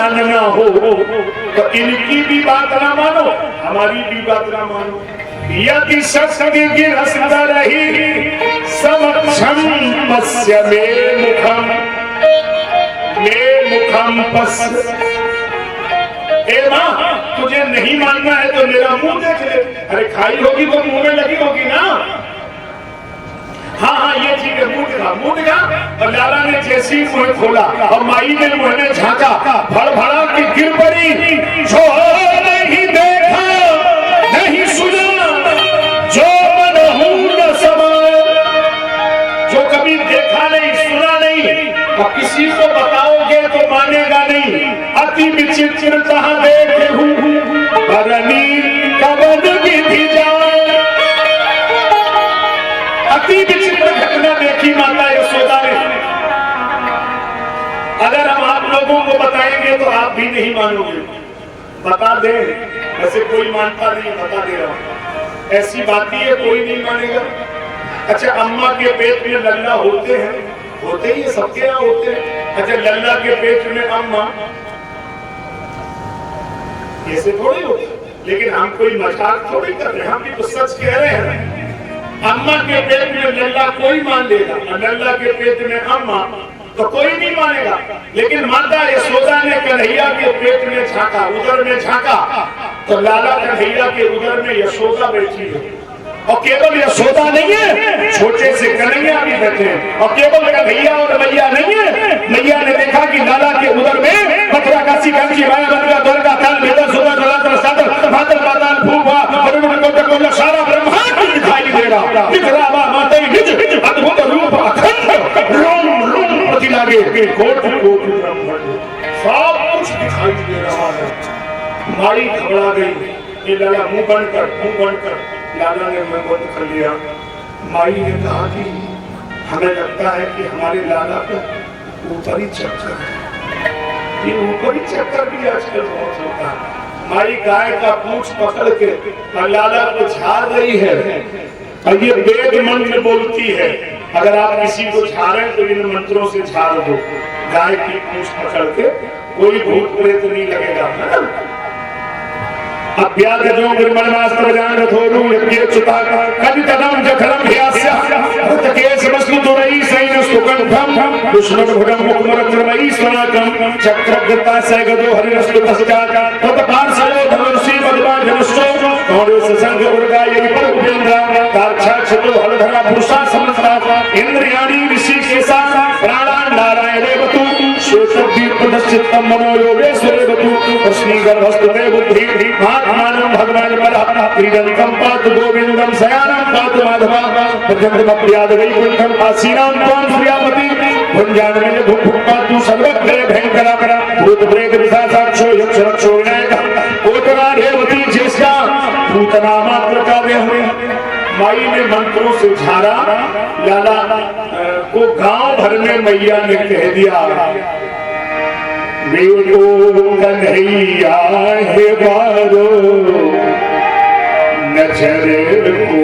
जानना हो तो इनकी भी बात ना मानो, हमारी भी बात ना मानो। यदि शक्ति की रसता रही समक्षम पश्य मे मुखम पश्य। ए माँ, तुझे नहीं मानना है तो मेरा मुंह देख ले। अरे खाई होगी तो मुंह में लगी होगी ना। हाँ हाँ ये ठीक है, मुंह दिखा। और लाला ने जैसे ही मुंह खोला और माई ने मुंह में झांका, भड़भड़ा की गिर पड़ी। जो नहीं देखा नहीं सुना, जो मनहू न समा। जो कभी देखा नहीं सुना नहीं और किसी को बताओगे तो मानेगा नहीं। अति विचित्र देखे हूँ परनी कवन विधि जाए। अति विचित्र घटना देखी माता यशोदा ने। अगर हम आप लोगों को बताएंगे तो आप भी नहीं मानोगे। बता दे, वैसे कोई मानता नहीं, बता दे रहा हूं। ऐसी बात ही है, कोई नहीं मानेगा। अच्छा, अम्मा के पेट में लल्ला होते हैं, होते ही सबके यहाँ होते हैं। अच्छा, लल्ला के पेट में अम्मा, ऐसे थोड़ी होते। लेकिन हम कोई मजाक थोड़ी कर रहे हैं, हम भी तो सच कह रहे हैं। अम्मा के पेट में लल्ला कोई मान लेगा, लल्ला के पेट में अम्मा तो कोई नहीं मानेगा। लेकिन माता यशोदा ने कन्हैया के पेट में झांका, उदर में झांका, तो लाला कन्हैया के उदर में यशोदा बैठी है। और केवल यशोदा नहीं है, छोटे से कन्हैया भी बैठे हैं। और केवल कन्हैया और मैया नहीं है। मैया ने देखा कि लाला के उदर में मथुरा काशी कांची माया बंदरा द्वारका काल वेदा सोदा जलातर सातर मातर पाताल भूवा वरुण कोटक सारा ब्रह्मांड दिखाई दे रहा। दिख रहा माता निज अद्भुत रूप अखंड रोम रोम प्रति लागे कोटि कोटि ब्रह्मांड सब कुछ दिखाई दे रहा है। माई घबरा गई। ये लाला मुंह बंद कर। लाला ने मुंह बंद कर लिया। माई ने कहा कि हमें लगता है कि हमारे लाला का ऊपरी चक्कर है। ये ऊपरी चक्कर भी आजकल बहुत होता है। माई गाय का पूंछ पकड़ के और लाला को झाड़ रही है और ये वेद मंत्र बोलती है। अगर आप किसी को झाड़ें तो इन मंत्रों से झाड़ दो। गाय की पूंछ पकड़ के, कोई भूत प्रेत नहीं लगेगा। अभ्यागजो निर्मलमास्त्र जान रथोरु यज्ञ चुता कवितदम जखरम ह्यास्य हृतकेश वस्तुदुरई सैन सुकंठम दुष्मन भुजम मुखमरक्रमई स्वनाकम चक्रगता सैगदो हरिरस्तु तस्काका तत्पार्षयो धनुषी मधुमा धनुष्टो कौड़े ससंग उर्गा यही पर उपेंद्र कार्छा छतो हलधरा पुरुषा समस्ता इंद्रियाणि ऋषि केसा प्राणा नारायण रेवतु श्वेतदीप्तदश्चित्तम मनोयोगेश्वरे वतु अस्मि गर्भस्तुते बुद्धि मानम भगवान परः क्रीडनिकं पातु गोविंदम शयानं पातु माधवा प्रजंतमप्रियाद वैकुंठम आसीनां त्वां श्रियामति भुंजानमेन भुक् पातु सर्वग्रे भयंकरा भूत प्रेत पिशाचाक्षो यक्ष रक्षो विनायकः कोटरा रेवती ज्येष्ठा पूतना मात्र काव्य हमें। माई ने मंत्रों से झाड़ा। लाला को गांव भर में मैया ने कह दिया, बेटो कन्हैया है बारो नजर को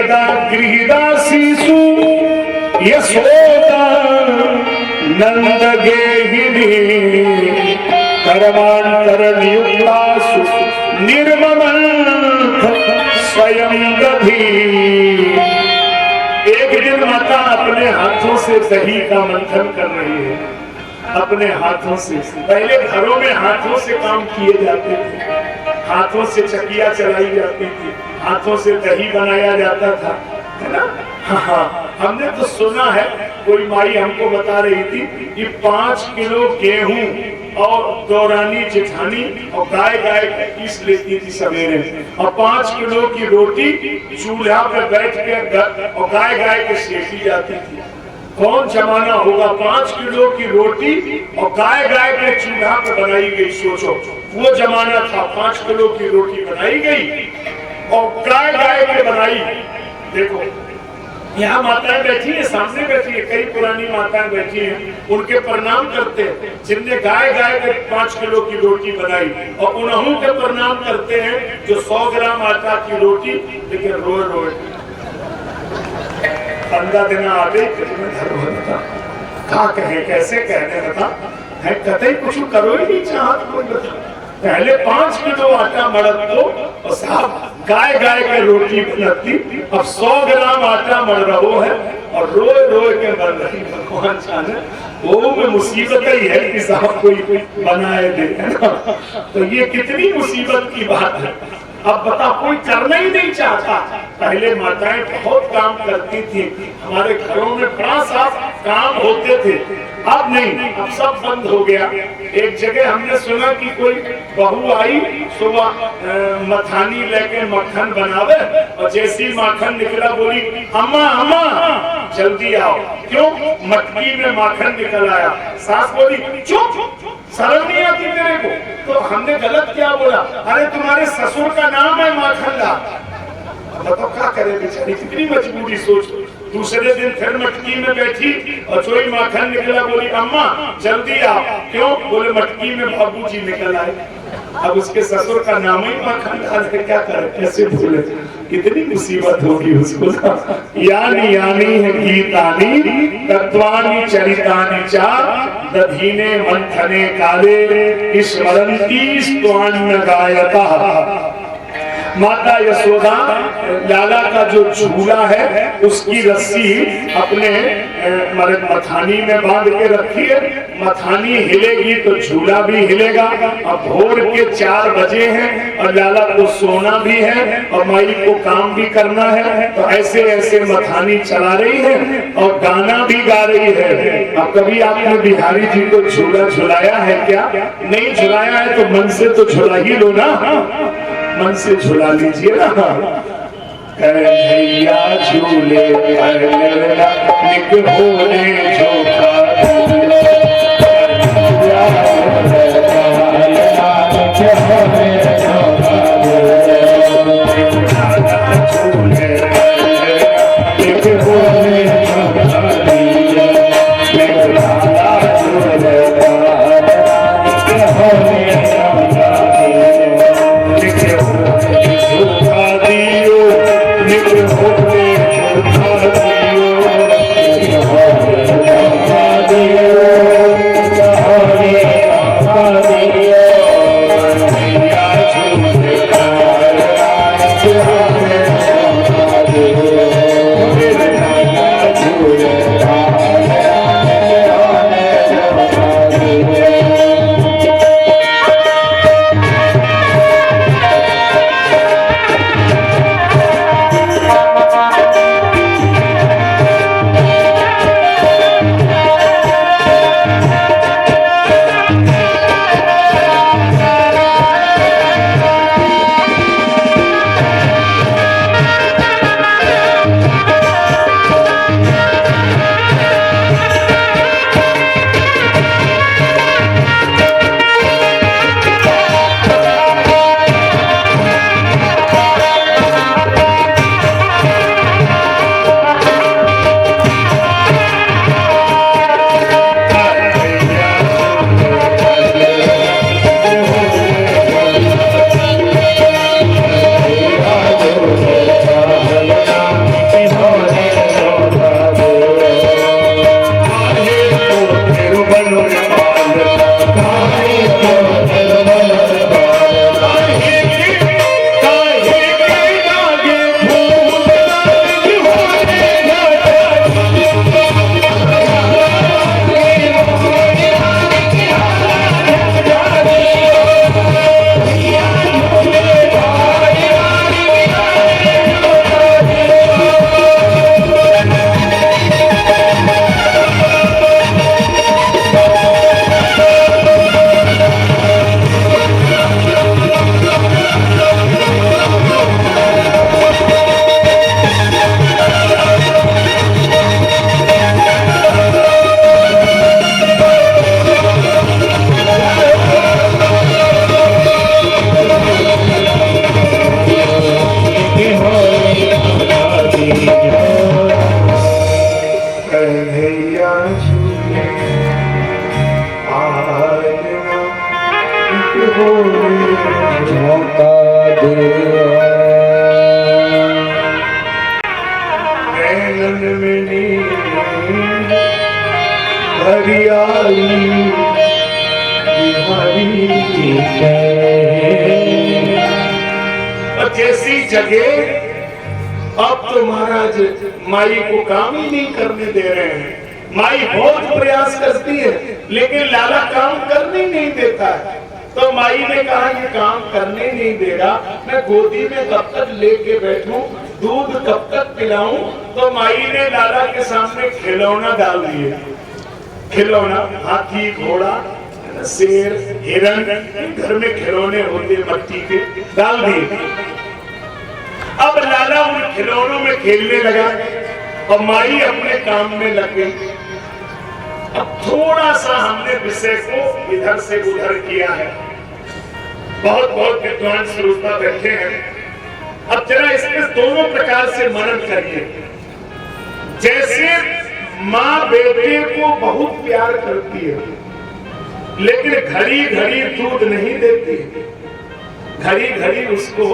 सहिता गृहदासीसु यशोदा नंद गेहिनी कर्मांतर नियुक्तासु निर्ममं स्वयं दधी। एक दिन माता अपने हाथों से दही का मंथन कर रही है, अपने हाथों से। पहले घरों में हाथों से काम किए जाते थे, हाथों से चकिया चलाई जाती थी, हाथों से दही बनाया जाता था, है ना। हाँ, हमने तो सुना है, कोई माई हमको बता रही थी कि 5 किलो गेहूं और दौरानी जेठानी और गाय पीस लेती थी सवेरे, और 5 किलो की रोटी चूल्हा पे बैठ के और गाय के सेकी जाती थी। कौन जमाना होगा, 5 किलो की रोटी और गाय के चूल्हा पे बनाई गई। सोचो वो जमाना था, 5 किलो की रोटी बनाई गई और गाय के बनाई। देखो यहाँ माताएं बैठी है, सामने बैठी है, कई पुरानी माताएं बैठी हैं, उनके प्रणाम करते हैं जिनने गाय के 5 किलो की रोटी बनाई, और उन्हों के प्रणाम करते हैं जो 100 ग्राम आटा की रोटी, लेकिन रोए 15 दिन आ गए कहा कहे कैसे कहने बता है, कतई कुछ करो ही नहीं चाहत कोई बता। पहले 5 किलो आटा मड़द दो और साहब गाय के रोटी बनती, अब 100 ग्राम आटा मड़ रहा है और रोए के बन रही। भगवान जाने वो में मुसीबत ही है कि साहब कोई बनाए दे, है ना। तो ये कितनी मुसीबत की बात है। अब बता, कोई करना ही नहीं चाहता। पहले माताएं बहुत काम करती थी, हमारे घरों में बड़ा साफ काम होते थे, अब नहीं, अब सब बंद हो गया। एक जगह हमने सुना कि कोई बहू आई, सुबह मथानी लेके मक्खन बनावे, और जैसे ही माखन निकला बोली अम्मा जल्दी आओ। क्यों? मटकी में माखन निकल आया। सास बोली चुप, शर्म नहीं आती तेरे को? तो हमने गलत क्या बोला? अरे तुम्हारे ससुर का नाम है माखनलाल। बताओ क्या करे बेचारी, कितनी मजबूरी। सोच, दूसरे दिन फिर मटकी में बैठी और चोई माखन निकला, बोली अम्मा जल्दी आओ। क्यों? बोले मटकी में बाबूजी निकल आए। अब उसके ससुर का नाम ही माखनलाल है, क्या करे, कैसे भूले। कितनी मुसीबत होगी उसको। यानी है गीतानी तत्वानि चरितानि चा दधीने मंथने काले स्मरन्ति स्वान्न गायतः। माता यशोदा लाला का जो झूला है उसकी रस्सी अपने मथानी में बांध के रखी है। मथानी हिलेगी तो झूला भी हिलेगा। अब भोर के 4 बजे हैं और लाला को सोना भी है और माई को काम भी करना है, तो ऐसे मथानी चला रही है और गाना भी गा रही है। अब कभी आपने बिहारी जी को झूला झुलाया है क्या? नहीं झुलाया है तो मन से तो झुला ही लो ना, मन से झुला लीजिए ना। कन्हैया झूले निक होने झोंका Oh आई बिहारी की और जैसी जगह अब तो महाराज माई को काम ही नहीं करने दे रहे हैं। माई बहुत प्रयास करती है लेकिन लाला काम करने नहीं देता है। तो माई ने कहा ये काम करने नहीं दे रहा, मैं गोदी में कब तक लेके बैठूं, दूध कब तक पिलाऊं। तो माई ने लाला के सामने खिलौना डाल दिए। खिलौना हाथी, घोड़ा, शेर, हिरण, घर में खिलौने होते मट्टी के, डाल दिए। अब लाला उन खिलौनों में खेलने लगा और माई अपने काम में लग गई। अब थोड़ा सा हमने विषय को इधर से उधर किया है। बहुत बहुत विद्वान श्रोता बैठे हैं। अब जरा इसमें दोनों प्रकार से मनन करिए। जैसे माँ बेटे को बहुत प्यार करती है लेकिन घड़ी घड़ी दूध नहीं देती, घड़ी घड़ी उसको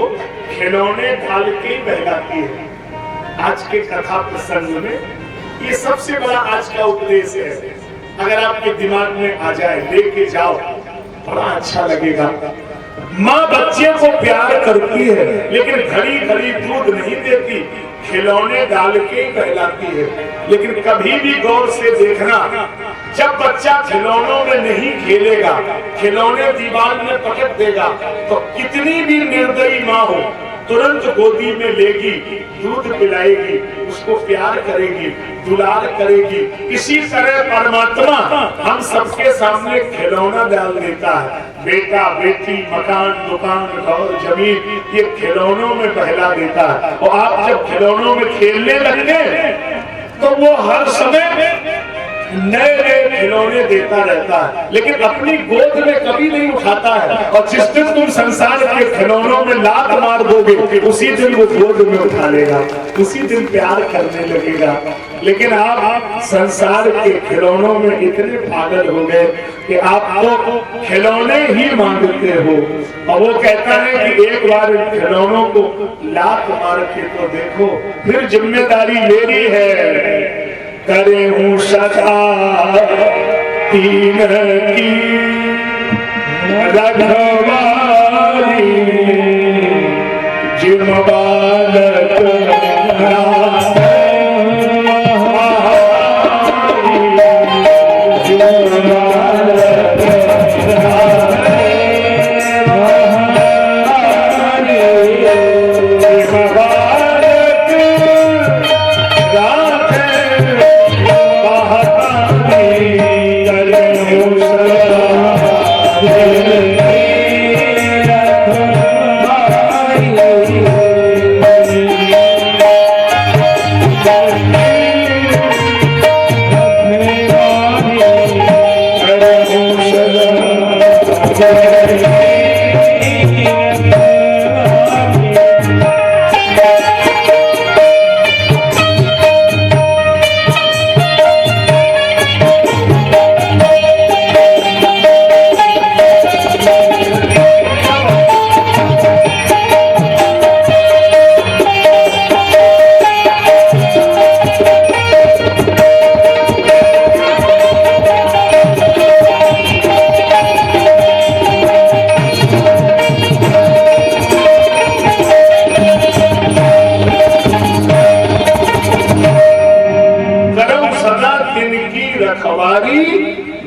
खिलौने डाल के बहलाती है। आज के कथा प्रसंग में ये सबसे बड़ा आज का उपदेश है। अगर आपके दिमाग में आ जाए, लेके जाओ, बड़ा अच्छा लगेगा। माँ बच्चे को प्यार करती है लेकिन घड़ी घड़ी दूध नहीं देती, खिलौने डाल के बहलाती है। लेकिन कभी भी गौर से देखना, जब बच्चा खिलौनों में नहीं खेलेगा, खिलौने दीवार में पटक देगा, तो कितनी भी निर्दयी माँ हो तुरंत गोदी में लेगी, दूध पिलाएगी, उसको प्यार करेगी, दुलार करेगी। इसी तरह परमात्मा हम सबके सामने खिलौना डाल देता है। बेटा, बेटी, मकान, दुकान, घर, जमीन, ये खिलौनों में बहला देता है। और आप जब खिलौनों में खेलने लगते तो वो हर समय नए नए खिलौने देता रहता है लेकिन अपनी गोद में कभी नहीं उठाता है। और जिस दिन तुम संसार के खिलौनों में लात मार दोगे उसी दिन वो गोद में उठा लेगा, उसी दिन प्यार करने लगेगा। लेकिन आप संसार के खिलौनों में इतने पागल हो गए कि आप तो खिलौने ही मांगते हो। और वो कहता है कि एक बार इन खिलौनों को लात मार के तो देखो, फिर जिम्मेदारी मेरी है। करे हूँ सदा तीन की रखवारी, जिम बालक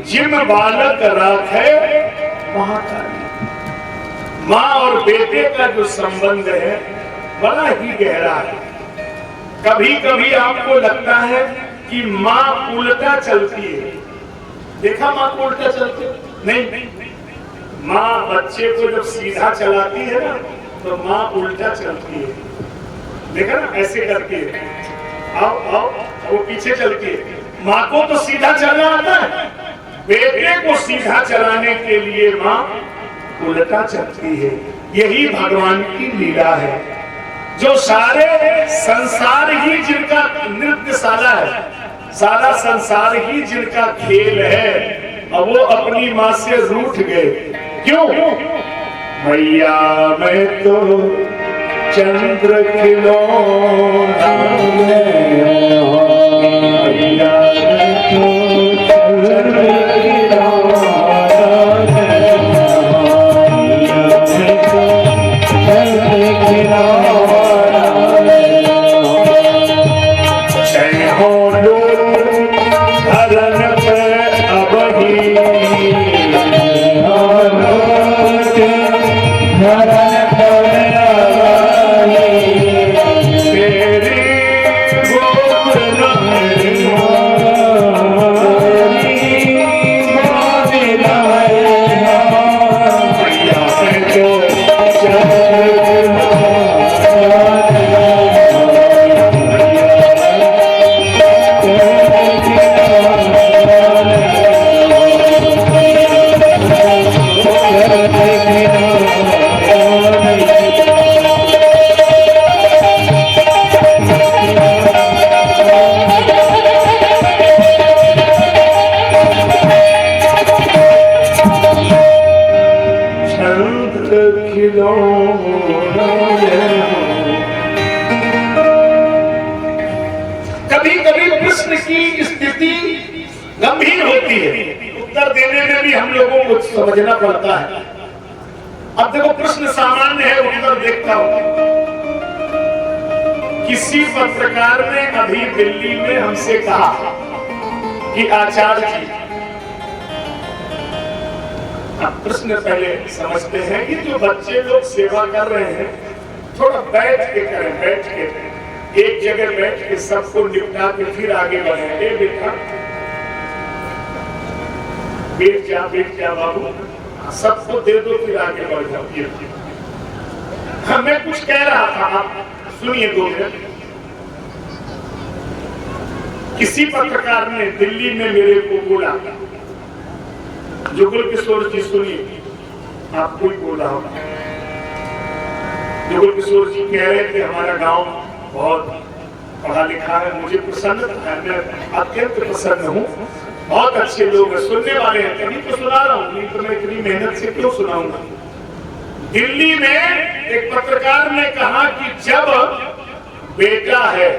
जिम बालक राखे महाकाली। माँ और बेटे का जो संबंध है बड़ा ही गहरा है। कभी कभी आपको लगता है कि माँ उल्टा चलती है। देखा माँ को उल्टा चलती है? नहीं, माँ बच्चे को जब सीधा चलाती है ना तो माँ उल्टा चलती है। देखा ना, ऐसे करती है, आओ आओ, वो पीछे चलती है। माँ को तो सीधा चलना आता है, बेटे को सीधा चलाने के लिए माँ उल्टा चलती है। यही भगवान की लीला है। जो सारे संसार ही जिनका नृत्यशाला है, सारा संसार ही जिनका खेल है, और वो अपनी माँ से रूठ गए। क्यों? मैया मैं तो चंद्र खिलौना, मैया मैं तो चंद्र की स्थिति गंभीर होती है, उत्तर देने में भी हम लोगों को समझना पड़ता है। अब देखो प्रश्न सामान्य है, उत्तर देखता हूं। किसी पत्रकार ने अभी दिल्ली में हमसे कहा कि आचार्य जी, अब प्रश्न पहले समझते हैं कि जो बच्चे लोग सेवा कर रहे हैं थोड़ा बैठ के करें, बैठ के एक जगह बैठ के सबको निपटा के फिर आगे बढ़े। ए बेटा बैठ जा बाबू, सबको दे दो फिर आगे बढ़ जाओ। मैं कुछ कह रहा था, आप सुनिए 2 मिनट। किसी पत्रकार ने दिल्ली में मेरे को बोला, जुगल किशोर जी सुनिए, आपको ही बोला होगा। जुगल किशोर जी कह रहे थे हमारा गांव बहुत पढ़ा लिखा है, मुझे प्रसन्न है, मैं अत्यंत प्रसन्न हूँ, बहुत अच्छे लोग हैं, सुनने वाले हैं, तभी तो सुना रहा हूँ, नहीं तो मैं इतनी मेहनत से क्यों सुनाऊंगा। दिल्ली में एक पत्रकार ने कहा कि जब बेटा है,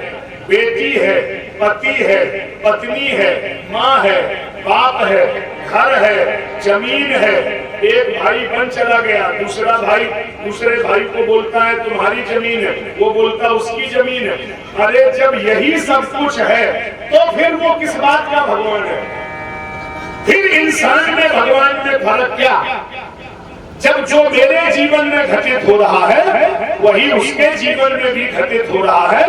बेटी है, पति है, पत्नी है, माँ है, बाप है, घर है, जमीन है, एक भाई बन चला गया, दूसरा भाई दूसरे भाई को बोलता है तुम्हारी जमीन है, वो बोलता उसकी जमीन है। अरे जब यही सब कुछ है तो फिर वो किस बात का भगवान है? फिर इंसान में भगवान में फर्क क्या? जब जो मेरे जीवन में घटित हो रहा है वही उसके जीवन में भी घटित हो रहा है,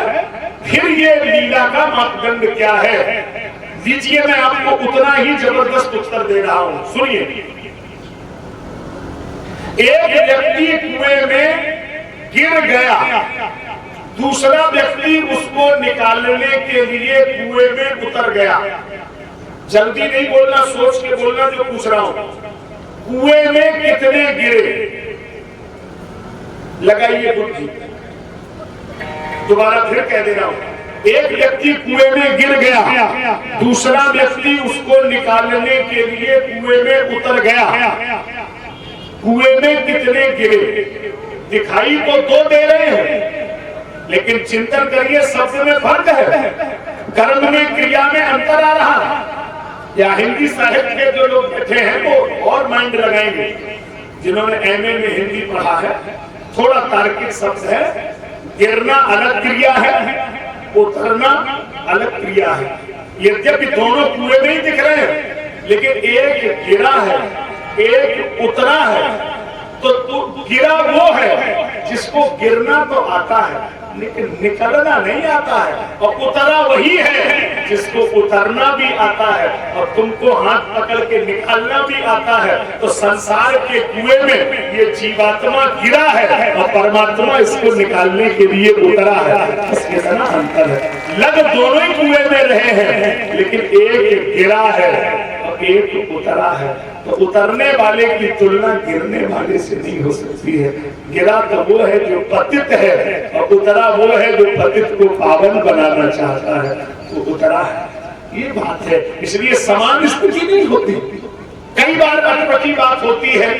फिर ये लीला का मापदंड क्या है? दीजिए, मैं आपको उतना ही जबरदस्त उत्तर दे रहा हूं, सुनिए। एक व्यक्ति कुएं में गिर गया, दूसरा व्यक्ति उसको निकालने के लिए कुएं में उतर गया। जल्दी नहीं बोलना, सोच के बोलना जो पूछ रहा हूं। कुएं में कितने गिरे? लगाइए बुद्धि। दोबारा फिर कह दे रहा हूं, एक व्यक्ति कुएं में गिर गया, दूसरा व्यक्ति उसको निकालने के लिए कुएं में उतर गया। कुएं में कितने गिरे? दिखाई तो 2 दे रहे हैं, लेकिन चिंतन करिए, शब्द में फर्क है, कर्म में, क्रिया में अंतर आ रहा है। या हिंदी साहित्य के जो लोग बैठे हैं वो और माइंड लगाएंगे, जिन्होंने एमए में हिंदी पढ़ा है, थोड़ा तार्किक शब्द है। गिरना अलग क्रिया है, उतरना अलग क्रिया है। यद्यपि दोनों कुएं में ही दिख रहे हैं, लेकिन एक गिरा है, एक उतरा है। तो गिरा वो है जिसको गिरना तो आता है लेकिन निकलना नहीं आता है, और उतरा वही है जिसको उतरना भी आता है और तुमको हाथ पकड़ के निकालना भी आता है। तो संसार के कुएं में ये जीवात्मा गिरा है और परमात्मा इसको निकालने के लिए उतरा है। इसके साथ अंतर है। लग दोनों ही कुएं में रहे हैं, लेकिन एक गिरा है और एक उतरा है। तो उतरने वाले की तुलना गिरने वाले से नहीं हो सकती है। गिरा तो वो है जो पतित है, और उतरा वो है जो पतित को पावन बनाना चाहता है, वो उतरा है। ये बात है, इसलिए समान स्थिति नहीं होती। कई बार अटपटी बात होती है,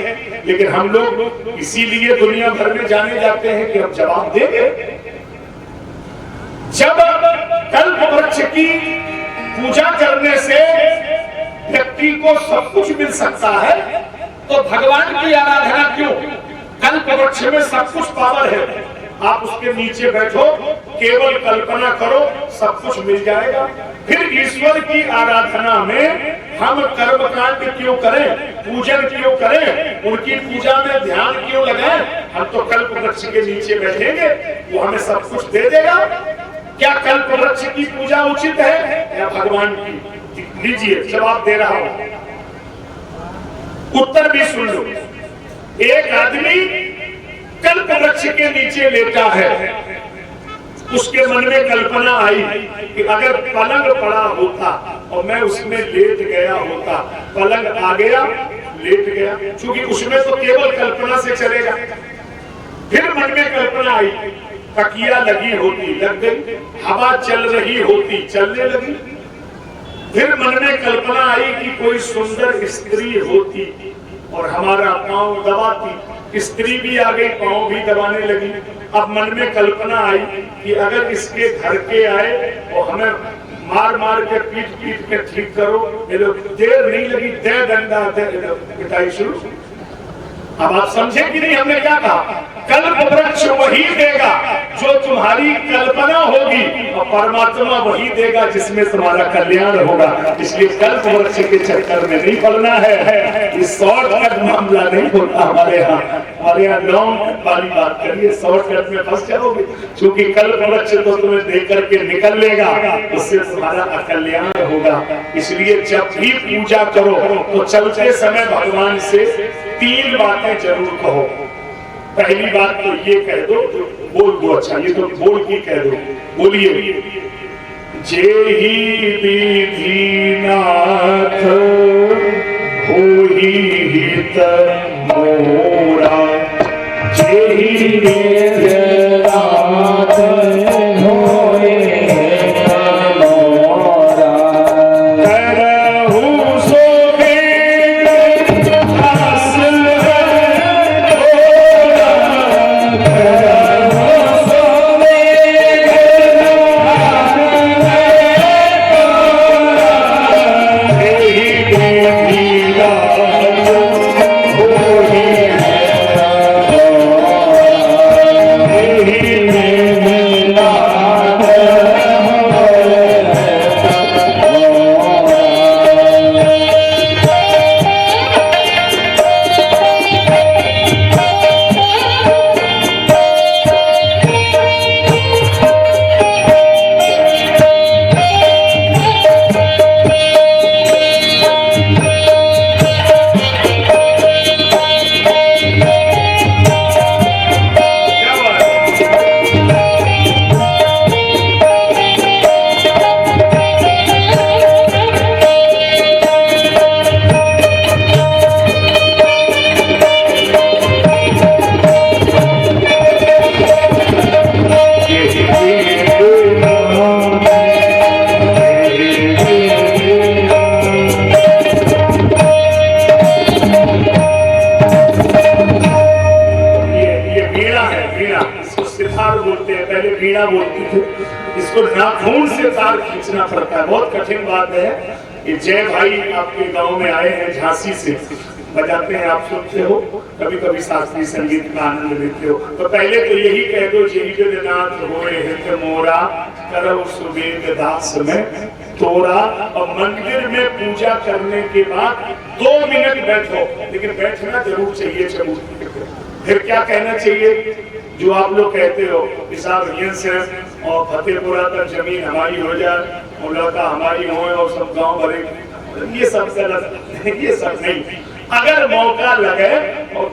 लेकिन हम लोग इसीलिए दुनिया भर में जाने जाते हैं कि हम जवाब देंगे। जब कल्प वृक्ष की पूजा करने से व्यक्ति को सब कुछ मिल सकता है, तो भगवान की आराधना क्यों? कल्प वृक्ष में सब कुछ पावर है। आप उसके नीचे बैठो, केवल कल्पना करो, सब कुछ मिल जाएगा। फिर ईश्वर की आराधना में हम कर्मकांड क्यों करें, पूजन क्यों करें, उनकी पूजा में ध्यान क्यों लगाएं? हम तो कल्प वृक्ष के नीचे बैठेंगे, वो हमें सब कुछ दे देगा। क्या कल्प वृक्ष की पूजा उचित है या भगवान की? लीजिए, जवाब दे रहा हूं, उत्तर भी सुन लो। एक आदमी कल्प वृक्ष के नीचे लेटा है, उसके मन में कल्पना आई कि अगर पलंग पड़ा होता और मैं उसमें लेट गया होता, पलंग आ गया, लेट गया, क्योंकि उसमें तो केवल कल्पना से चलेगा। फिर मन में कल्पना आई, तकिया लगी होती, लग गई, हवा चल रही होती, चलने लगी। फिर मन में कल्पना आई कि कोई सुंदर स्त्री होती और हमारा पांव दबाती, स्त्री भी आ गई, पांव भी दबाने लगी। अब मन में कल्पना आई कि अगर इसके घर के आए और हमें मार मार के पीट पीट के ठीक करो। ये लोग देर नहीं लगी, दे डंडा पिटाई शुरू। अब आप समझे कि नहीं हमने क्या कहा? कल्प वृक्ष वही देगा जो तुम्हारी कल्पना होगी, और परमात्मा वही देगा जिसमें तुम्हारा कल्याण होगा। इसलिए कल्प वृक्ष के चक्कर में नहीं पड़ना है। ये शॉर्टकट मामला नहीं होता हमारे यहाँ लॉन्ग कट वाली बात करिए, शॉर्टकट में फंस जाओगे। क्योंकि कल्प वृक्ष तो तुम्हें दे करके निकल लेगा, उससे तुम्हारा अकल्याण होगा। इसलिए जब भी पूजा करो तो चलते समय भगवान से 3 बातें जरूर कहो। पहली बात तो ये कह दो, बोल दो, अच्छा ये तो बोल के कह दो, बोलिए, जेहि विधिनाथ होहि हित मोरा, जेहि विधिनाथ होहि हित मोरा, करहु सो इसको नाखून से तार खींचना पड़ता है, बहुत कठिन बात है। ये जय भाई आपके गांव में आए हैं, झांसी से बजाते हैं, आप सुनते हो, कभी कभी शास्त्रीय संगीत का आनंद लेते हो। तो पहले तो यही कह दो, जेहि विधिनाथ होए हित मोरा, करहु सुबेद दास में तोरा। और मंदिर में पूजा करने के बाद 2 मिनट बैठो, लेकिन बैठना जरूर चाहिए चबूतरे पे। फिर क्या कहना चाहिए जो आप लोग कहते हो कि साहब ये से और फतेहपुरा तक जमीन हमारी हो जाए और लड़का हमारी हो और सब गांव भरे, ये सब गलत, ये सब नहीं। अगर मौका लगे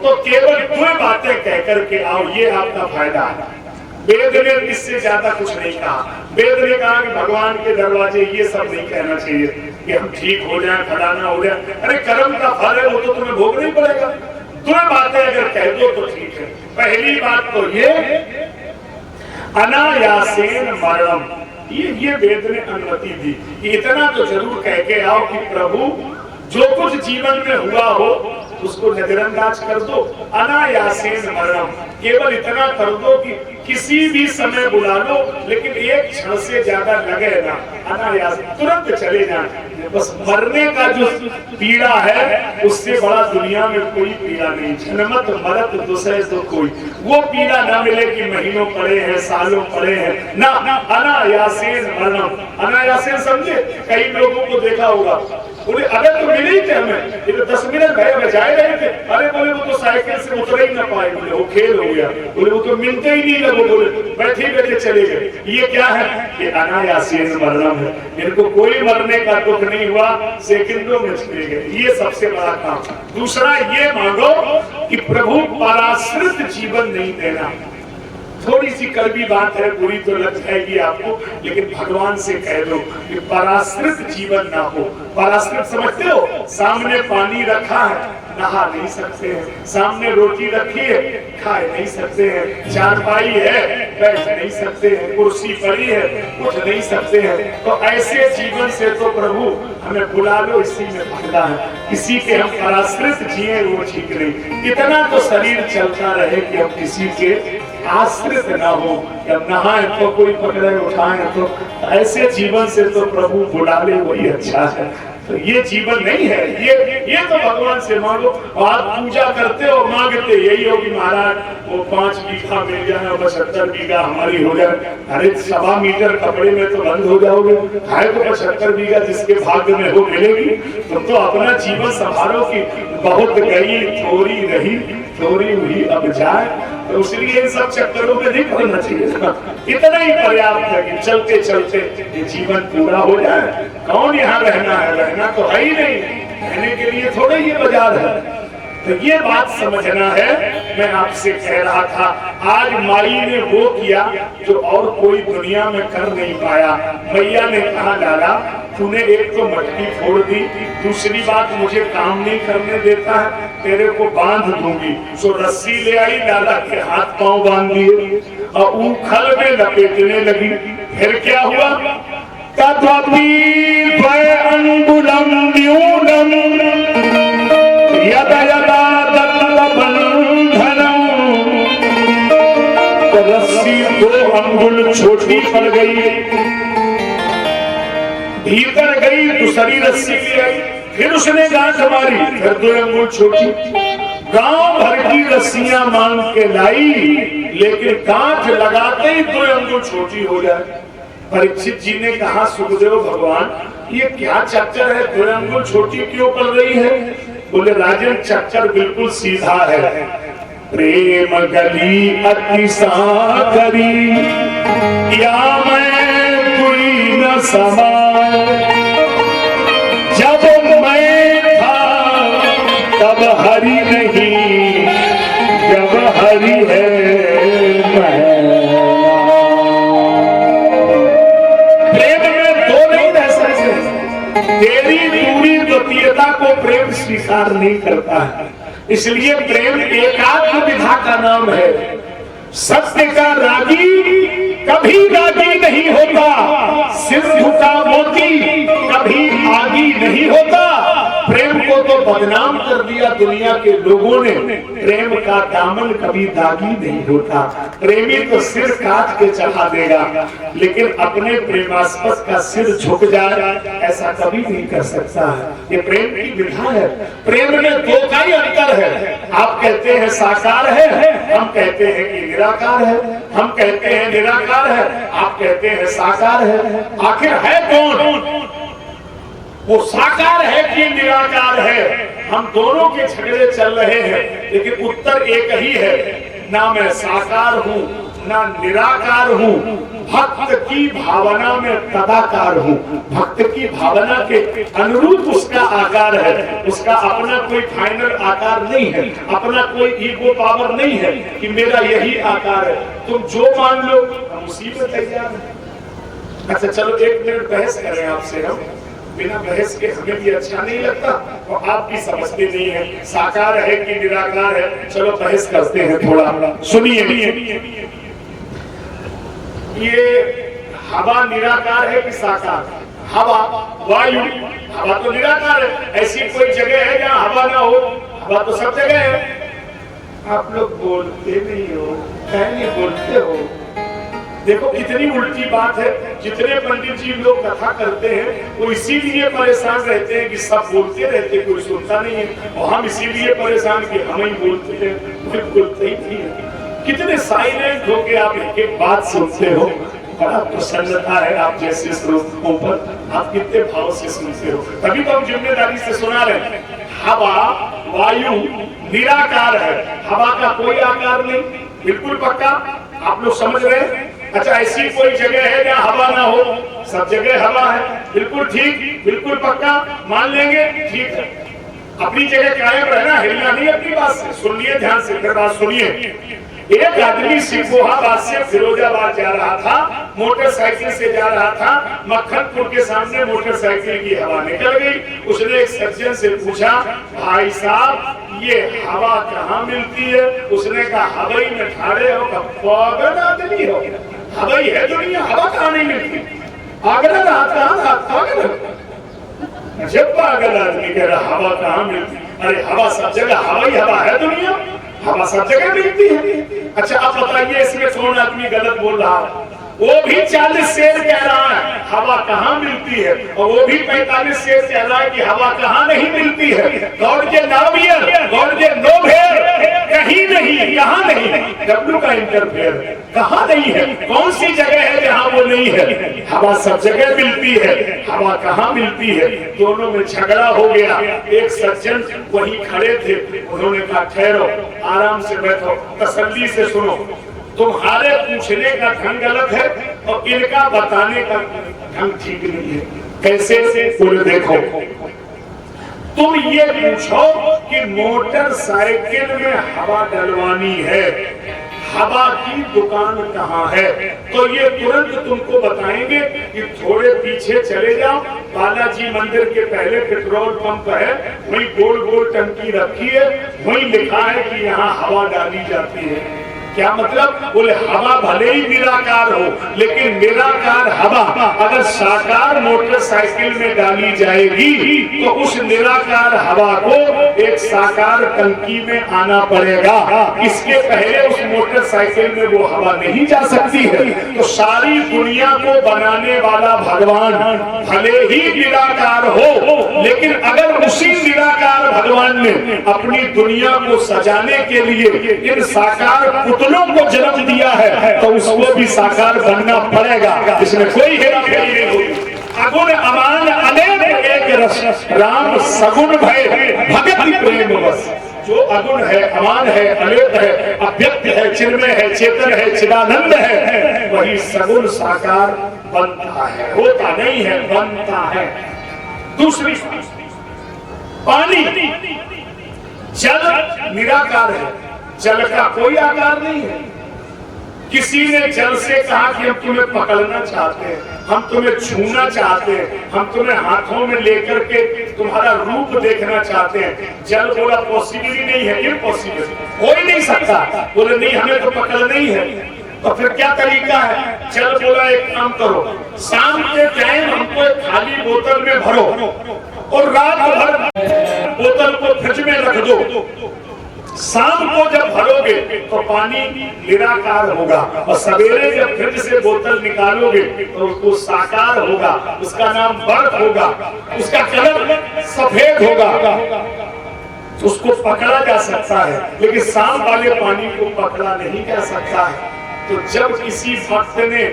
तो केवल 2 बातें कह करके आओ, ये आपका फायदा है। वेद ने इससे ज्यादा कुछ नहीं कहा। वेद ने कहा कि भगवान के दरवाजे, ये सब नहीं कहना चाहिए कि हम ठीक हो जाए, फलाना हो जाए। अरे कर्म का फल है, वो तो तुम्हें भोगना ही पड़ेगा। 2 बातें अगर कह दो तो ठीक है। पहली बात तो ये, अनायासेन मरणम, ये वेद ने अनुमति दी कि इतना तो जरूर कह के आओ कि प्रभु जो कुछ जीवन में हुआ हो उसको नजरअंदाज कर दो। अनायासेन मरणम, केवल इतना कर दो कि किसी भी समय बुला लो, लेकिन एक क्षण से ज्यादा लगे ना, अनायास तुरंत चले जाए। बस मरने का जो पीड़ा है उससे बड़ा दुनिया में कोई पीड़ा नहीं। जन्मत मरत दूसरे तो कोई वो पीड़ा ना मिले कि महीनों पड़े हैं, सालों पड़े हैं ना। अनायासेन मरणम, अनायासेन समझे? कई लोगों को देखा होगा, बोले अगर तो मिली थे हमें, ये तो 10 मिनट भैया बजाए रहे थे। अरे बोले वो तो साइकिल से उतर ही ना पाए, बोले वो खेल हो गया, बोले वो तो मिलते ही नहीं लगे, बोले बैठे बैठे चले गए। ये क्या है? ये अनायासेन मरणम है। इनको कोई मरने का दुख नहीं हुआ, सेकंडों में चले गए। ये सबसे बड़ा काम। दूसरा ये मांगो कि प्रभु पराश्रित जीवन नहीं देना। थोड़ी सी कड़वी बात है, बुरी तो लग जाएगी आपको, लेकिन भगवान से कह दो कि पराश्रित जीवन ना हो। पराश्रित समझते हो? सामने पानी रखा है, नहा नहीं सकते हैं। सामने रोटी रखी है, खा नहीं सकते हैं। चारपाई है, बैठ नहीं सकते हैं। कुर्सी पड़ी है, उठ नहीं सकते हैं। तो ऐसे जीवन से तो प्रभु हमें बुला लो, इसी में फायदा है। किसी के हम पराश्रित जिए वो ठीक नहीं। इतना तो शरीर चलता रहे कि हम किसी के आश्रित ना हो, जब नहाए तो कोई पकड़े उठाए तो ऐसे जीवन से तो प्रभु बुला ले वही अच्छा है। तो ये जीवन नहीं है, ये तो भगवान से मांगो। और आप पूजा करते हो मांगते यही हो कि महाराज वो 5 बीघा मिल जाए और 75 बीघा हमारी हो जाए। अरे 1.25 मीटर कपड़े में तो बंद हो जाओगे, है तो 75 बीघा जिसके भाग्य में हो मिलेगी। तुम तो अपना जीवन संभालो कि बहुत गई थोड़ी रही थोड़ी हुई अब जाए। तो इसलिए इन सब चक्करों में नहीं पड़ना चाहिए, इतना ही पर्याप्त है कि चलते चलते ये जीवन पूरा हो जाए। कौन यहाँ रहना है, रहना तो है ही नहीं, रहने के लिए थोड़ा ये बाजार है। तो ये बात समझना है। मैं आपसे कह रहा था आज माई ने वो किया जो और कोई दुनिया में कर नहीं पाया। मैया ने कहा लाला तूने एक तो मटकी फोड़ दी, दूसरी बात मुझे काम नहीं करने देता है, तेरे को बांध दूंगी। सो रस्सी ले आई, लाला के हाथ पांव बांध दिए और उखल में लपेटने लगी। फिर क्या हुआ? तद्वती द्वयंगुलम न्यूनम यदा यदा दत्तबंधनम। तो रस्सी 2 अंगुल छोटी पड़ गई, भीतर गई, दूसरी रस्सी ले आई, फिर उसने गांठ मारी, फिर 2 अंगुल छोटी। गांव भर की रस्सियां मांग के लाई, लेकिन गांठ लगाते ही 2 अंगुल छोटी हो जाए। परीक्षित जी ने कहा सुखदेव भगवान ये क्या चक्कर है, 2 अंगुल छोटी क्यों पड़ रही है? बोले राजन चक्कर बिल्कुल सीधा है। प्रेम गली अति साकरी या मैं कोई न समा। जब मैं था तब हरि नहीं, जब हरि है मैं। प्रेम में 2 नहीं रह सकते, तेरी पूरी द्वितीयता को प्रेम स्वीकार नहीं करता है। इसलिए प्रेम एकात्म विधा का नाम है। सत्य का रागी कभी रागी नहीं होता, सिंधु का मोती कभी आगी नहीं होता। प्रेम को तो बदनाम कर दिया दुनिया के लोगों ने, प्रेम का दामन कभी दागी नहीं होता। प्रेमी तो सिर काट के चढ़ा देगा, लेकिन अपने प्रेमास्पद का सिर झुक जाए ऐसा कभी नहीं कर सकता है। ये प्रेम की विधा है। प्रेम में 2 का ही अंतर है। आप कहते हैं साकार है, हम कहते हैं कि निराकार है। हम कहते हैं निराकार है, आप कहते हैं साकार है। आखिर है कौन? वो साकार है कि निराकार है? हम दोनों के झगड़े चल रहे हैं, लेकिन उत्तर एक ही है, ना मैं साकार हूँ ना निराकार हूँ। भक्त की भावना में तदाकार हूँ। भक्त की भावना के अनुरूप उसका आकार है, उसका अपना कोई फाइनल आकार नहीं है, अपना कोई ईगो पावर नहीं है कि मेरा यही आकार है। तुम जो मान लो हम उसी में तैयार हैं। अच्छा चलो 1 मिनट बहस करें आपसे। हम बिना बहस के हमें भी अच्छा नहीं लगता और आप भी समझते नहीं है साकार है कि निराकार है। चलो बहस करते हैं थोड़ा। सुनिए, ये हवा निराकार है कि साकार? हवा वायु, हवा तो निराकार है। ऐसी कोई जगह है जहाँ हवा ना हो? हवा तो सब जगह है। आप लोग बोलते नहीं हो, नहीं बोलते हो। देखो कितनी उल्टी बात है। जितने पंडित जी लोग कथा करते हैं वो इसीलिए परेशान रहते हैं कि सब बोलते रहते, कोई सुनता नहीं है। और हम इसीलिए परेशान कि हम ही बोलते हैं, फिर बोलते ही नहीं है। कितने साइलेंट होके आप एक बात सुनते हो, बड़ा प्रसन्नता है आप जैसे श्रोताओं पर। आप कितने भाव से सुनते हो, तभी तो हम जिम्मेदारी से सुना रहे हैं। हवा वायु निराकार है, हवा का कोई आकार नहीं, बिल्कुल पक्का। आप लोग समझ रहे हैं? अच्छा ऐसी कोई जगह है जहाँ हवा ना हो? सब जगह हवा है, बिल्कुल ठीक, बिल्कुल पक्का, मान लेंगे, ठीक है। अपनी जगह कायम रहना, हिलना नहीं अपनी बात से। सुनिए ध्यान से, फिर बात सुनिए। एक आदमी सिंगोहाबाद से फिरोजाबाद जा रहा था, मोटरसाइकिल से जा रहा था। मक्खनपुर के सामने मोटरसाइकिल की हवा निकल गई। उसने एक सज्जन से पूछा, भाई साहब ये हवा कहाँ मिलती है? उसने कहा हवाई में ठाड़े हो, पागल आदमी हो, हवाई है दुनिया, हवा कहाँ नहीं मिलती? पागल जब पागल आदमी कह रहा हवा कहाँ मिलती? अरे हवा सब जगह, हवाई हवा है दुनिया, हवा सब जगह मिलती है। अच्छा अब बताइए इसमें कौन आदमी गलत बोल रहा है? वो भी 40 शेर कह रहा है हवा कहाँ मिलती है, और वो भी 45 शेर कह रहा है कि हवा कहाँ नहीं मिलती है। गॉड के नावियर, गॉड के नोवेयर, कहीं नहीं, कहाँ नहीं। डब्ल्यू का इंटरफेयर कहाँ नहीं है? कौन सी जगह है जहाँ वो नहीं है? हवा सब जगह मिलती है, हवा कहाँ मिलती है? दोनों में झगड़ा हो गया। एक सज्जन वहीं खड़े थे, उन्होंने कहा ठहरो, आराम से बैठो, तसल्ली से सुनो, तुम्हारे पूछने का ढंग गलत है और इनका बताने का ढंग ठीक नहीं है। कैसे? बोले देखो, तुम ये पूछो कि मोटरसाइकिल में हवा डलवानी है, हवा की दुकान कहाँ है, तो ये तुरंत तुमको बताएंगे कि थोड़े पीछे चले जाओ, बालाजी मंदिर के पहले पेट्रोल पंप है, वहीं गोल गोल टंकी रखी है, वहीं लिखा है कि यहाँ हवा डाली जाती है। क्या मतलब? बोले हवा भले ही निराकार हो, लेकिन निराकार हवा अगर साकार मोटरसाइकिल में डाली जाएगी तो उस निराकार हवा को एक साकार टंकी में आना पड़ेगा। इसके पहले उस मोटरसाइकिल में वो हवा नहीं जा सकती है। तो सारी दुनिया को बनाने वाला भगवान भले ही निराकार हो, लेकिन अगर उसी निराकार भगवान ने अपनी दुनिया को सजाने के लिए इन साकार पुतलों को जन्म दिया है तो उसको भी साकार बनना पड़ेगा। इसमें कोई हेराफेरी नहीं होगी। अगुण अमान अनेक एक रस, राम सगुण भय भगति प्रेम बस। जो अगुण है, अमान है, अनेक है, अव्यक्त है, चिन्मय है, चेतन है, चिदानंद है, वही सगुण साकार बनता है, होता नहीं है, बनता है। दूसरी, पानी, जल निराकार है, जल का कोई आकार नहीं है। किसी ने जल से कहा कि हम तुम्हें पकड़ना चाहते हैं, हम तुम्हें छूना चाहते हैं, हम तुम्हें हाथों में लेकर के तुम्हारा रूप देखना चाहते हैं। जल बोला पॉसिबल ही नहीं है, इम्पॉसिबल, हो ही नहीं सकता। बोले नहीं, हमें तो पकड़ना ही है। तो फिर क्या तरीका है? जल बोला एक काम करो, शाम के टाइम हमको एक खाली बोतल में भरो और रात भर बोतल को फ्रिज में रख दो। शाम को जब भरोगे तो पानी निराकार होगा, और सवेरे जब फ्रिज से बोतल निकालोगे तो उसको साकार होगा, उसका नाम बर्फ होगा, उसका कलर सफेद होगा, उसको पकड़ा जा सकता है। लेकिन शाम वाले पानी को पकड़ा नहीं जा सकता है। तो जब किसी भक्त ने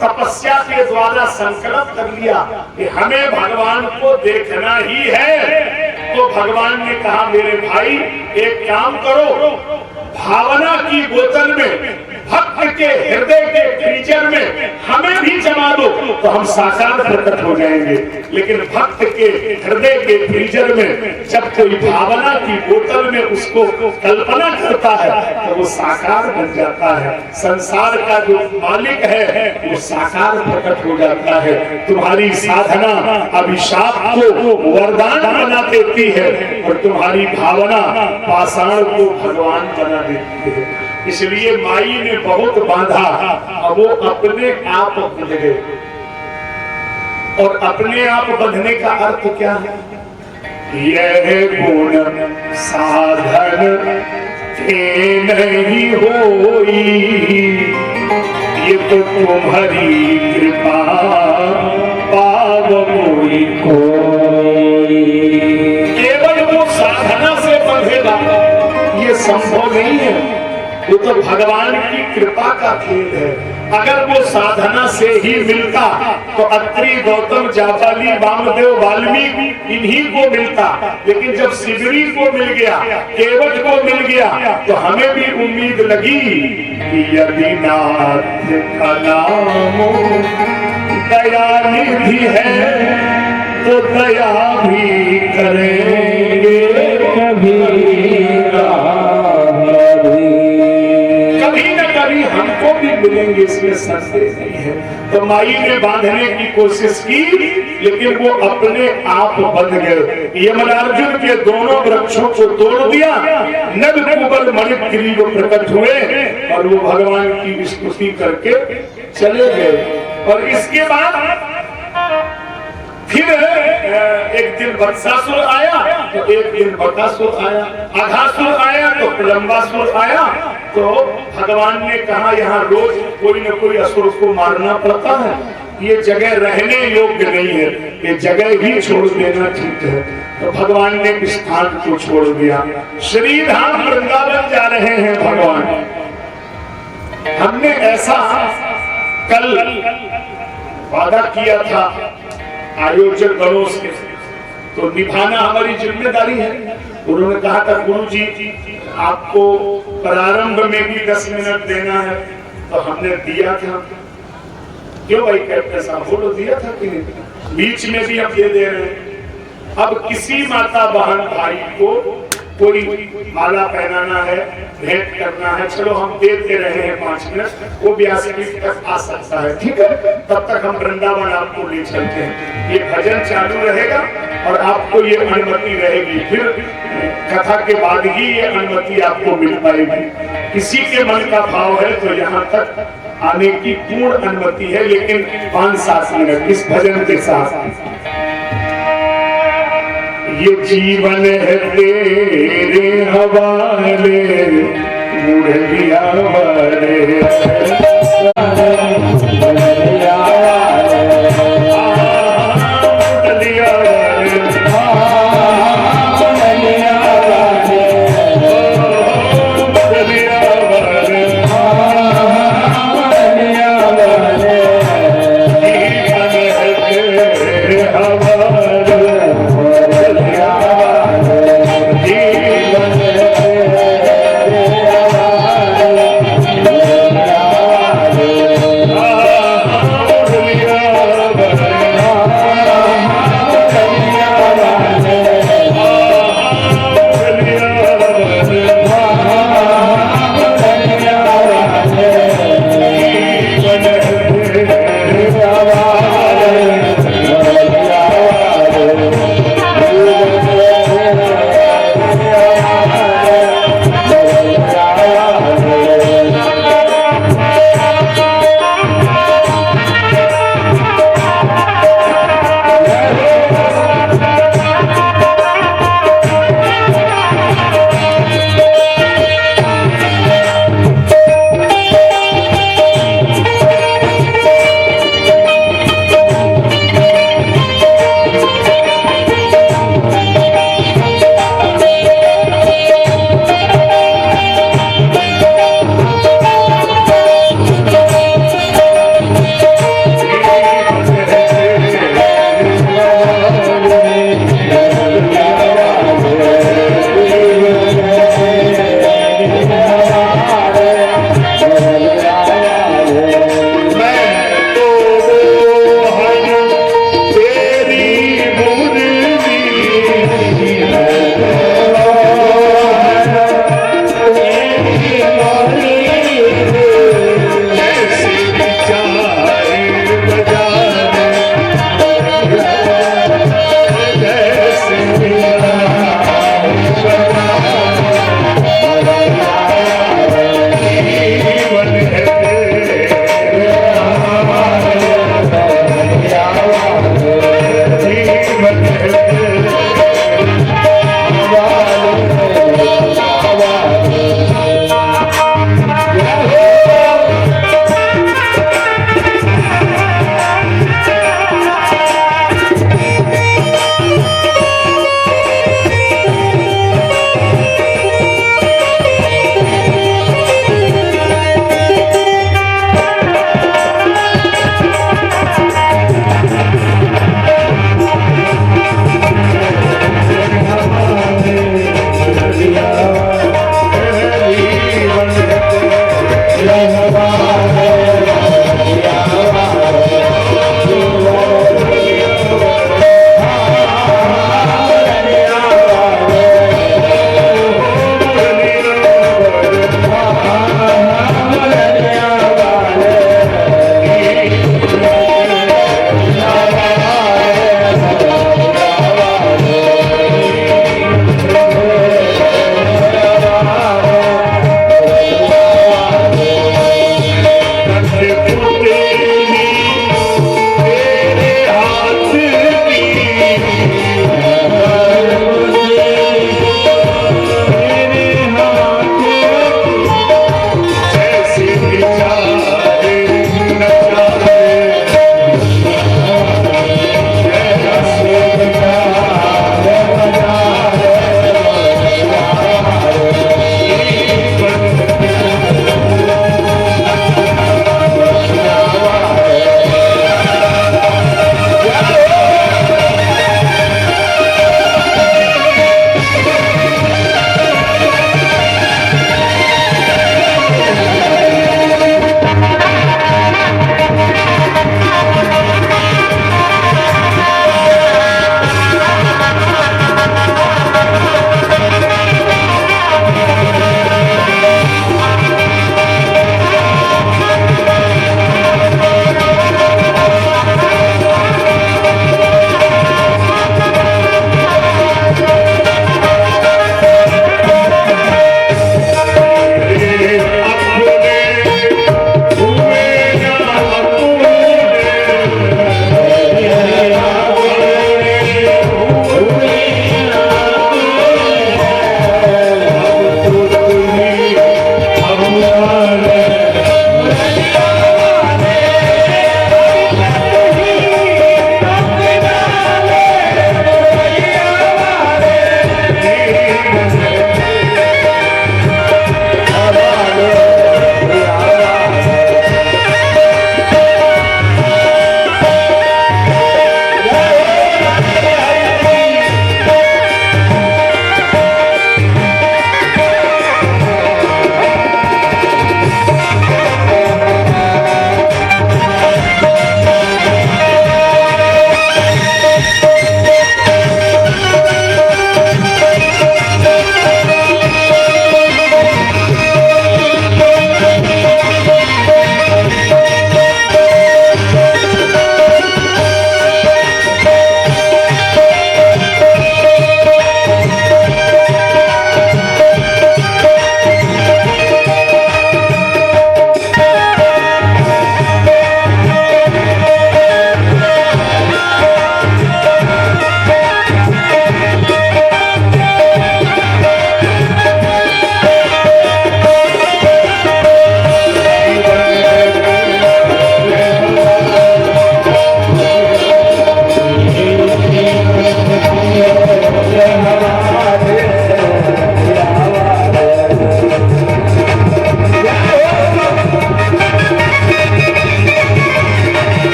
तपस्या के द्वारा संकल्प कर लिया कि हमें भगवान को देखना ही है, तो भगवान ने कहा मेरे भाई एक काम करो, भावना की बोतल में भक्त के हृदय के फ्रीजर में हमें भी जमा दो तो हम साकार प्रकट हो जाएंगे। लेकिन भक्त के हृदय के फ्रीजर में जब कोई भावना की बोतल में उसको कल्पना करता है तो वो साकार बन जाता है। संसार का जो मालिक है वो साकार प्रकट हो जाता है। तुम्हारी साधना अभिशाप को वरदान बना देती है और तुम्हारी भावना पाषाण को भगवान बना देती है। इसलिए माई ने बहुत बांधा, अब वो अपने आप बंध गए। और अपने आप बंधने का अर्थ क्या है? यह गुण साधन थे नहीं होई, ये तो तुम्हारी कृपा पाव कोई कोई। केवल वो साधना से बंधेगा ये संभव नहीं है, वो तो भगवान की कृपा का खेल है। अगर वो साधना से ही मिलता तो अत्रि, गौतम, जाबाली, वामदेव, वाल्मीकि इन्हीं को मिलता। लेकिन जब शिवरी को मिल गया, केवट को मिल गया, तो हमें भी उम्मीद लगी कि यदि नाथ का नाम दयानिधि है तो दया भी करेंगे कभी हमको भी मिलेंगे, इसमें संदेह नहीं है। तो माई ने बांधने की कोशिश की, लेकिन वो अपने आप बंध गए। यमराजुन के दोनों वृक्षों को तोड़ दिया, नभ कुबल मणिग्रीव प्रकट हुए और वो भगवान की स्तुति करके चले गए। और इसके बाद फिर एक दिन वत्सासुर आया तो एक दिन बकासुर आया, अघासुर आया तो प्रलंबासुर आया। तो भगवान ने कहा यहाँ रोज कोई न कोई असुर को मारना पड़ता है, ये जगह रहने योग्य नहीं है, ये जगह ही छोड़ देना ठीक है। तो भगवान ने इस स्थान को छोड़ दिया। श्री धाम वृंदावन जा रहे हैं भगवान। हमने ऐसा कल वादा किया था आयोजक गणों से, तो निभाना हमारी जिम्मेदारी है। उन्होंने कहा था गुरु जी आपको प्रारंभ में भी 10 मिनट देना है, तो हमने दिया था। क्यों भाई कैप्टन साहब बोलो, दिया था कि नहीं? बीच में भी हम दे रहे हैं। अब किसी माता बहन भाई को कोई माला पहनाना है, भेंट करना है, चलो हम देते रहे हैं 5 मिनट, वो 82 मिनट तक आ सकता है, ठीक है? तब तक हम वृंदावन आपको ले चलते हैं। ये भजन चालू रहेगा और आपको ये अनुमति रहेगी, फिर कथा के बाद ही ये अनुमति आपको मिल पाएगी। किसी के मन का भाव है तो यहाँ तक आने की पूर्ण अनुमति है, लेकिन 5-7 मिनट इस भजन के साथ। ये जीवन है तेरे हवाले, मुरलिया वाले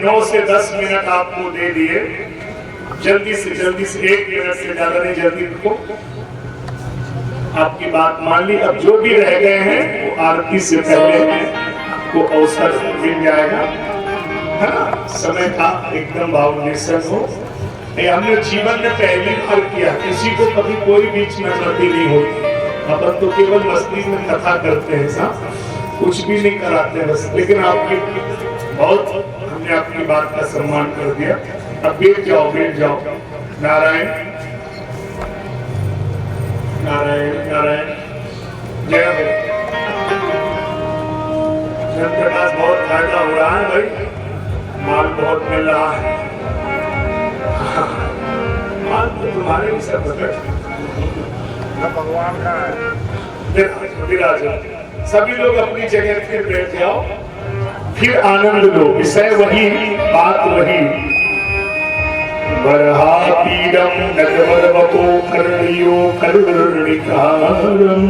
9 से 10 मिनट आपको दे दिए, जल्दी से 1 मिनट से ज्यादा नहीं, जल्दी को आपकी बात मान ली। अब जो भी रह गए हैं वो आरती से पहले को अवसर मिल जाएगा, है ना। समय का एकदम भावनिर्भर हो। हमने जीवन में पहली बार किया, किसी को कभी कोई बीच में मस्ती नहीं होती, अपन तो केवल मस्ती में कथा करते हैं, साहब कुछ भी नहीं कराते बस। लेकिन आपकी बहुत हमने आपकी बात का सम्मान कर दिया। अब बैठ जाओ। नारायण नारायण नारायण। जय हो। प्रकाश बहुत फायदा हो रहा है भाई, माल बहुत मिल रहा है। माल तो तुम्हारे ही सब भगवान का है। सभी लोग अपनी जगह फिर बैठ जाओ, फिर आनंद लो। विषय वही, बात वही। बरहा पीडम नगवरवपो कर्णियो कर्णिकारम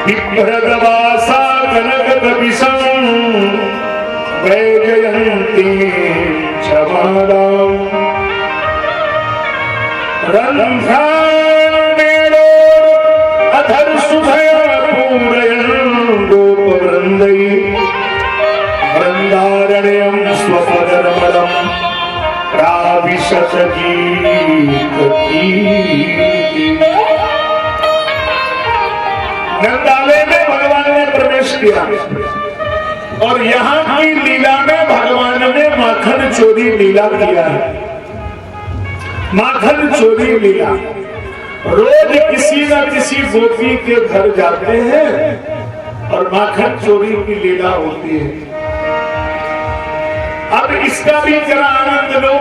विभ्रदवासा कनककपिशं वैजयन्ती क्षमादाम् रन्ध्रामेणो अधर सुधया पूरयन् गोपवृन्दै वृन्दारण्यं स्वपदरमणम् प्राविशत नंदालय में भगवान ने प्रवेश किया और यहाँ की लीला में भगवान ने माखन चोरी लीला किया है। माखन चोरी लीला रोज किसी न किसी गोपी के घर जाते हैं और माखन चोरी की लीला होती है। अब इसका भी जरा आनंद लो।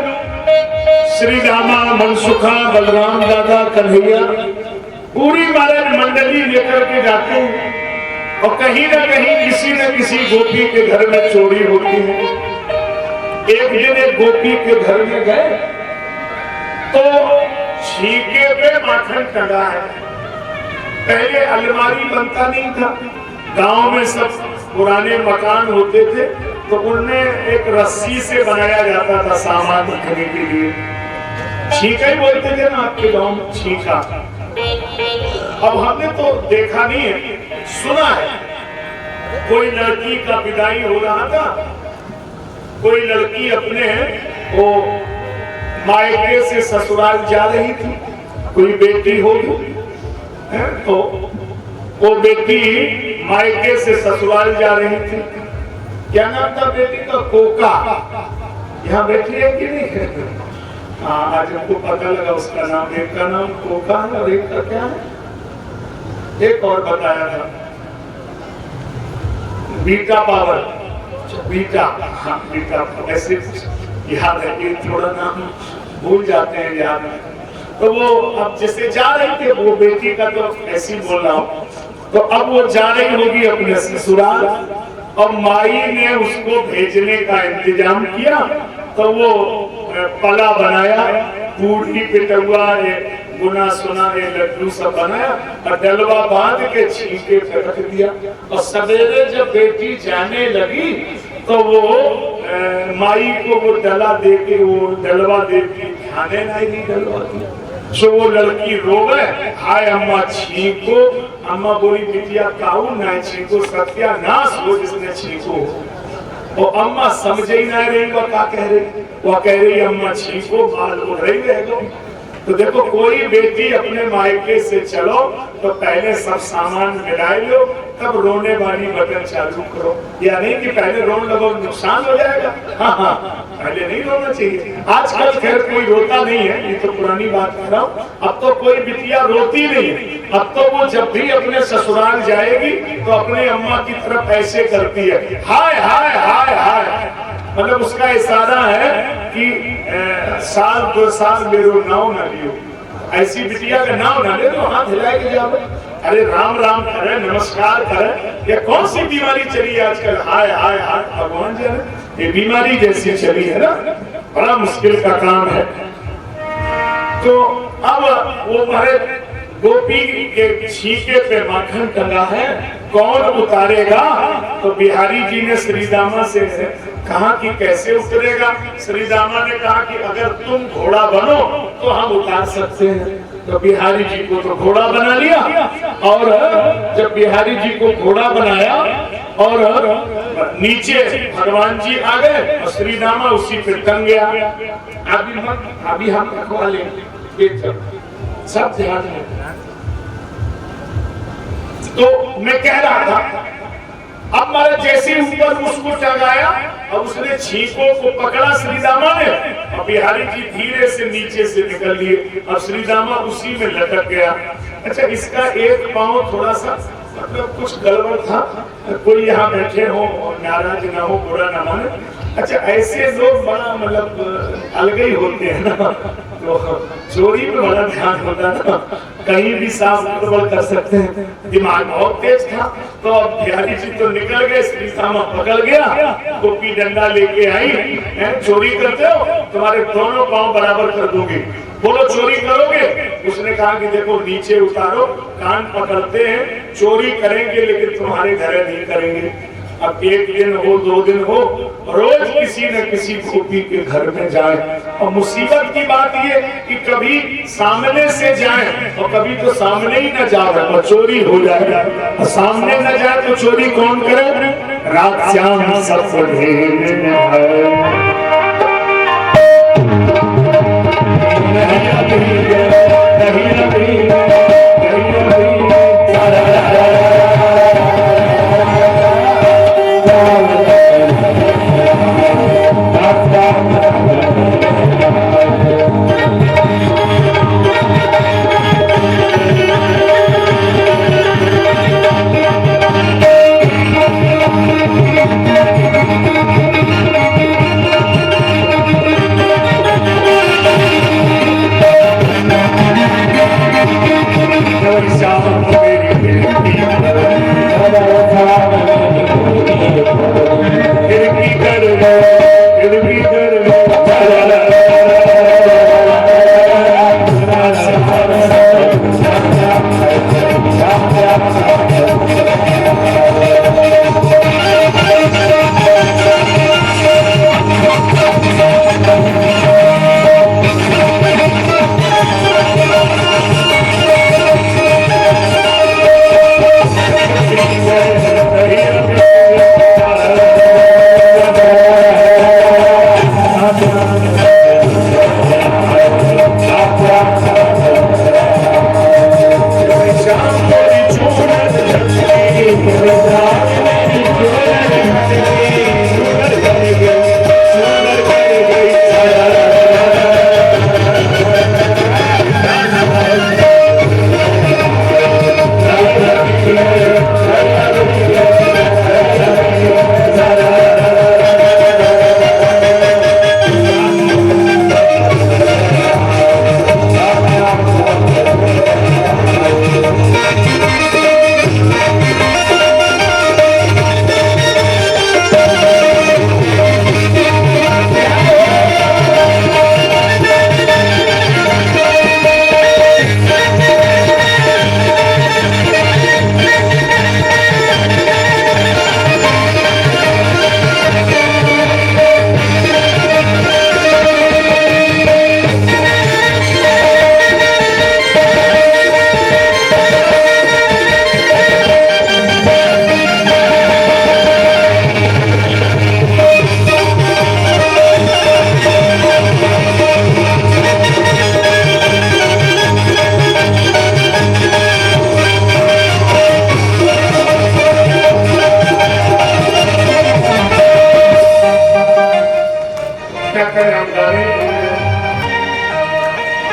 श्री रामा, मनसुखा, बलराम दादा, कन्हैया, पूरी महाराज मंडली लेकर के जाते हैं और कहीं ना कहीं किसी न किसी गोपी के घर में चोरी होती है। एक दिन एक गोपी के घर में गए तो छीके पे माखन टंगा है। पहले अलमारी बनता नहीं था, गांव में सब पुराने मकान होते थे तो उनमें एक रस्सी से बनाया जाता था सामान रखने के लिए। छीका ही बोलते थे ना आपके गांव में, छीका। अब हमने तो देखा नहीं है, सुना है। कोई लड़की का विदाई हो रहा था, कोई लड़की अपने वो मायके से ससुराल जा रही थी, कोई बेटी होगी तो वो बेटी मायके से ससुराल जा रही थी। क्या नाम था बेटी का? कोका। यहाँ बैठी है कि नहीं? हाँ, आज हमको पता लगा उसका नाम। एक का नाम कोका है और एक का क्या है? एक और बताया था, बीटा पावर। बीटा, हाँ बीटा, ऐसे याद है कि थोड़ा नाम भूल जाते हैं याद में। तो वो अब जैसे जा रही थे, वो बेटी का तो ऐसे ही बोल रहा हूँ, तो अब वो जा रही होगी अपने ससुराल और माई ने उसको भेजने का इंतजाम किया। तो वो पला बनाया, पूरी पिटुआ, गुना सुना, लड्डू सब बनाया और डलवा बांध के छीके पे रख दिया। और सवेरे जब बेटी जाने लगी तो वो माई को वो डला दे के, वो डलवा दे के खाने नहीं डलवा दिया। सो वो लड़की रोवे, हाय अम्मा छीको। अम्मा बोली, बिटिया काऊ ना छीको, सत्यानाश हो जिसने छीको। वो अम्मा समझे ही ना रही, वो क्या कह रही? वो कह रही अम्मा छीको, बाल उड़ रही रहेगा। तो देखो, कोई बेटी अपने मायके से चलो तो पहले सब सामान मिला लो, तब रोने वाली बटन चालू करो। या नहीं कि पहले रोने लगो, नुकसान हो जाएगा। हाँ हाँ, पहले नहीं रोना चाहिए। आजकल खैर कोई रोता नहीं है, ये तो पुरानी बात कर रहा हूँ। अब तो कोई बिटिया रोती नहीं है। अब तो वो जब भी अपने ससुराल जाएगी तो अपने अम्मा की तरफ ऐसे करती है, हाय हाय हाय हाय। मतलब उसका इशारा है कि साल 2 साल मेरो नाव ना लियो। ऐसी बिटिया का नाम ना ले तो हाथ हिला के जाओ। अरे राम राम करे, नमस्कार करे। ये कौन सी बीमारी चली है आजकल? हाय हाय हाय, भगवान जाने। ये बीमारी जैसी चली है ना, बड़ा मुश्किल का काम है। तो अब वो हमारे गोपी के छीके पे माखन टंगा है, कौन उतारेगा? तो बिहारी जी ने श्री दामा से कहा कि कैसे उतरेगा? श्री दामा ने कहा कि अगर तुम घोड़ा बनो तो हम उतार सकते हैं। तो बिहारी जी को तो घोड़ा बना लिया, और जब बिहारी जी को घोड़ा बनाया और नीचे भगवान जी आ गए और श्री दामा उसी पे टंग गया। अभी हम रखवा लेंगे, सब ध्यान है। तो मैं कह रहा था, अब महाराज जैसे ऊपर उसको टंगाया और उसने छींकों को पकड़ा श्री दामा ने, और बिहारी जी धीरे से नीचे से निकल लिए और श्री दामा उसी में लटक गया। अच्छा, इसका एक पांव थोड़ा सा मतलब कुछ गड़बड़ था, कोई यहाँ बैठे हो और नाराज ना हो, बुरा ना माने। अच्छा, ऐसे लोग बड़ा मतलब अलग ही होते हैं ना, तो चोरी में बड़ा ध्यान होता है ना, कहीं भी साफ गड़बड़ कर सकते हैं। दिमाग बहुत तेज था, तो अब बिहारी जी तो निकल गए, श्री दामा पकड़ गया, गोपी डंडा लेके आई, चोरी करते हो, तुम्हारे दोनों पांव बराबर कर दूंगी, बोलो चोरी करोगे? उसने कहा कि देखो नीचे उतारो, कान पकड़ते हैं, चोरी करेंगे लेकिन तुम्हारे घर नहीं करेंगे। अब एक दिन हो, 2 दिन हो, रोज किसी न किसी गोपी के घर में जाए। और मुसीबत की बात ये कि कभी सामने से जाए और कभी तो सामने ही न जाए और चोरी हो जाए, और सामने न जाए तो चोरी कौन करे? रात श्याम सब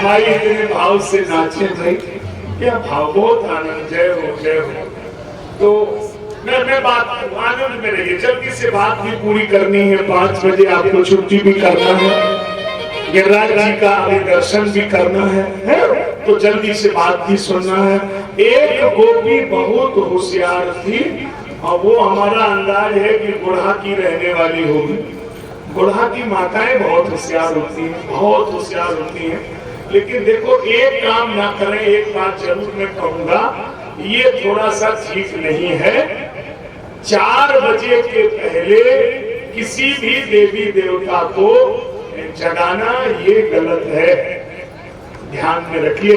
भाई इतने भाव से नाचे भाई, क्या भाव, बहुत आनंद, जय हो जय हो। तो मैं बात आनंद में रहिए, जल्दी से बात भी पूरी करनी है, 5 बजे आपको छुट्टी भी करना है, गिरिराज जी का दर्शन भी करना है, तो जल्दी से बात भी सुनना है। एक गोपी बहुत होशियार थी, और वो हमारा अंदाज है कि गुढ़ा की रहने वाली होगी। गुढ़ा की माताएं बहुत होशियार होती हैं, बहुत होशियार होती हैं, लेकिन देखो एक काम ना करें, एक बात जरूर मैं कहूंगा, ये थोड़ा सा ठीक नहीं है। 4 बजे के पहले किसी भी देवी देवता को जगाना ये गलत है। ध्यान में रखिए,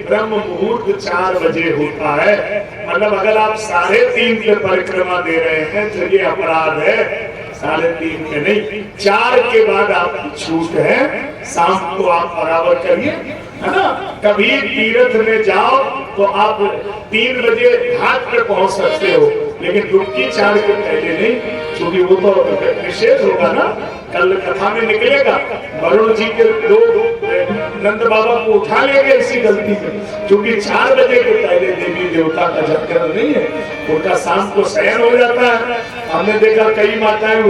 ब्रह्म मुहूर्त 4 बजे होता है, मतलब अगर आप 3:30 पे परिक्रमा दे रहे हैं तो ये अपराध है। 3:30 पे नहीं, 4 के बाद आपकी छूट है, शाम को आप बराबर करिए, है ना। कभी तीर्थ में जाओ तो आप 3 बजे घाट पे पहुंच सकते हो, लेकिन डुबकी 4 के पहले नहीं, क्योंकि वो तो निषेध होगा ना। कल कथा में निकलेगा, वरुण जी के लोग नंद बाबा को उठा ले गए इसी गलती से, क्योंकि 4 बजे के पहले देवी देवता का जागरण नहीं है, उनका शाम को शयन हो जाता है। हमने देखा कई माताएं